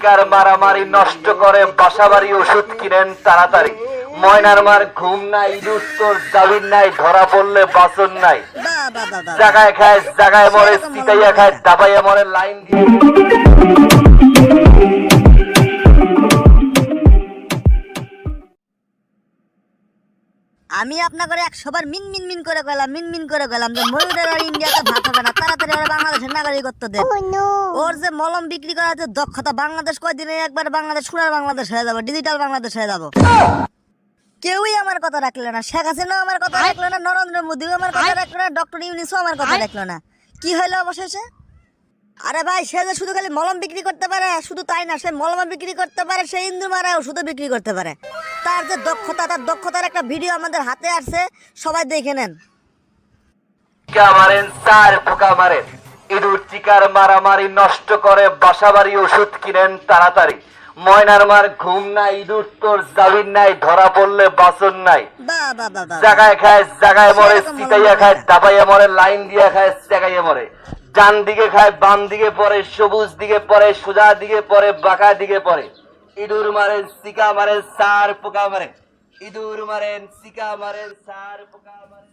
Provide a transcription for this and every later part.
টিকার মারামারি নষ্ট করে বাসাবাড়ি ওষুধ কিনেন তাড়াতাড়ি। ময়নার মার ঘুম নাই, ইঁদুর তোর জাবির নাই, ধরা পড়লে বাসন নাই। জাগায় খায় জাগায় মরে, চিতাইয়া খায় দাবাইয়া মরে, লাইন দিয়ে। আমি আপনাকে 100 বার মিন মিন মিন করে গেলাম যে ময়ূরের আর ইন্ডিয়াতে ভাগ হবে না, তাড়াতাড়ি ওরা বাংলাদেশের নাগরিকত্ব দেন। ওর যে মলম বিক্রি করার যে দক্ষতা, বাংলাদেশ কয়দিনে একবার বাংলাদেশ সোনার বাংলাদেশ হয়ে যাবো, ডিজিটাল বাংলাদেশ হয়ে যাবো। কেউই আমার কথা রাখলো না, শেখ হাসিনাও আমার কথা রাখলো না, নরেন্দ্র মোদীও আমার কথা রাখলো না, ডক্টর ইউনূসও আমার কথা রাখলো না। কি হইলো অবশেষে? আরে ভাই, সে যে শুধু খালি মলম বিক্রি করতে পারে, শুধু তাই না, সে মলম বিক্রি করতে পারে, সে ইন্দুর মারা ওষুধও বিক্রি করতে পারে। তার যে দক্ষতা, তার দক্ষতার একটা ভিডিও আমাদের হাতে আসছে, সবাই দেখে নেন। টিকা মারেন চার পোকা মারেন, ইঁদুর টিকার মারামারি নষ্ট করে বাসাবাড়ি ওষুধ কিনেন তাড়াতাড়ি। ময়নার মার ঘুম নাই, ইঁদুর তোর জাবির নাই, ধরা পড়লে বাসন নাই। জাগায় খায় জাগায় মরে, চিতাইয়া খায় দাবাইয়া মরে, লাইন দিয়া খায় জাগাইয়া মরে। ডান দিকে খায় বাম দিকে পড়ে, সবুজ দিকে পড়ে, সোজা দিকে পড়ে, বাঁকা দিকে পড়ে। ইঁদুর মারেন চিকা মারেন চার পোকা মারেন, ইঁদুর মারেন চিকা মারেন চার পোকা মারেন।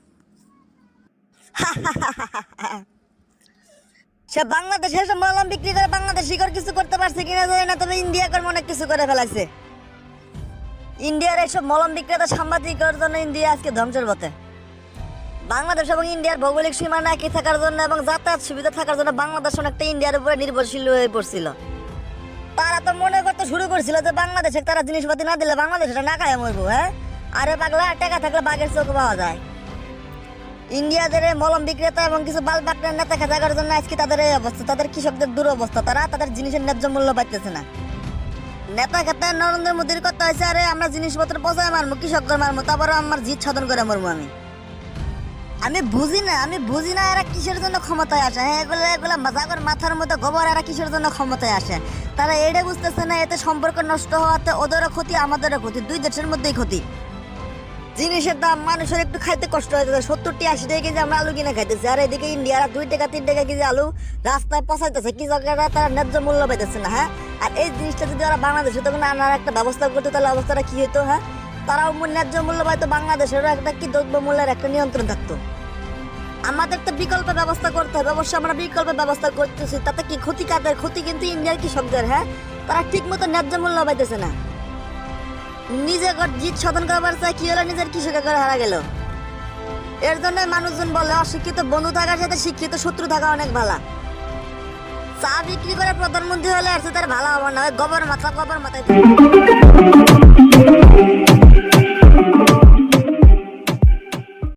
সে বাংলাদেশে এসে মলম বিক্রি করে বাংলাদেশ শিকড় কিছু করতে পারছে কিনা জানি না, তবে ইন্ডিয়া কর্ম অনেক কিছু করে ফেলাইছে। ইন্ডিয়ার এইসব মলম বিক্রেতা সাংবাদিকের জন্য ইন্ডিয়া আজকে ধ্বংসের পথে। বাংলাদেশ এবং ইন্ডিয়ার ভৌগোলিক সীমানা একই থাকার জন্য এবং যাতায়াত সুবিধা থাকার জন্য বাংলাদেশ অনেকটা ইন্ডিয়ার উপরে নির্ভরশীল হয়ে পড়ছিল। তারা তো মনে করতে শুরু করছিল যে বাংলাদেশে তারা জিনিসপাতি না দিলে বাংলাদেশ না খায় মরবো। হ্যাঁ, আরে পাগলা, টাকা থাকলে বাঘের চোখ পাওয়া যায়। ইন্ডিয়াদের মলম বিক্রেতা এবং কিছু বাল বাকরের নেতা খেতার জন্য আজকে তাদের এই অবস্থা, তাদের কৃষকদের দুরবস্থা, তারা তাদের জিনিসের ন্যায্য মূল্য পাইতেছে না। নেতা খেতায় নরেন্দ্র মোদীর কথা হয়েছে, আরে আমরা জিনিসপত্র পচায় মারবো, কৃষকদের মারবো, তারপরে আমার জিত সাধন করে মরবো। আমি বুঝি না এরা কিসের জন্য ক্ষমতায় আসে। হ্যাঁ, এগুলা জাগর মাথার মধ্যে গোবর, এরা কিসের জন্য ক্ষমতায় আসে তারা এটা বুঝতেছে না। এতে সম্পর্ক নষ্ট হওয়াতে ওদেরও ক্ষতি, আমাদেরও ক্ষতি, দুই দেশের মধ্যেই ক্ষতি। জিনিসের দাম মানুষের একটু খাইতে কষ্ট হয়ে যাচ্ছে, 70-80 টাকা কেজি আমরা আলু কিনে খাইতেছি, আর এদিকে ইন্ডিয়ারা 2 টাকা 3 টাকা কেজি আলু রাস্তায় পচাইতেছে, কৃষকরা তারা ন্যায্য মূল্য পাইতেছে না। হ্যাঁ, আর এই জিনিসটা যদি ওরা বাংলাদেশে তখন আনার একটা ব্যবস্থা করতো, তাহলে অবস্থাটা কি হতো? হ্যাঁ, তারাও ন্যায্য মূল্য পাইতো, বাংলাদেশেরও একটা কি দ্রব্য মূল্যের একটা নিয়ন্ত্রণ থাকতো। আমাদের তো বিকল্প ব্যবস্থা করতে হবে, অবশ্যই আমরা বিকল্প ব্যবস্থা করতেছি, তাতে কি ক্ষতি কাদের? ক্ষতি কিন্তু ইন্ডিয়ার কৃষকদের। হ্যাঁ, তারা ঠিক মতো ন্যায্য মূল্য পাইতেছে না। নিজে জিত সাধন করবার চাই, কি হলো নিজের কৃষকের করে হারা গেল। এর জন্য মানুষজন বলে অশিক্ষিত বন্ধু থাকার সাথে শিক্ষিত শত্রু থাকা অনেক ভালো। চা বিক্রি করে প্রধানমন্ত্রী হলে আর তার ভালো হবে না, গোবর মাথায়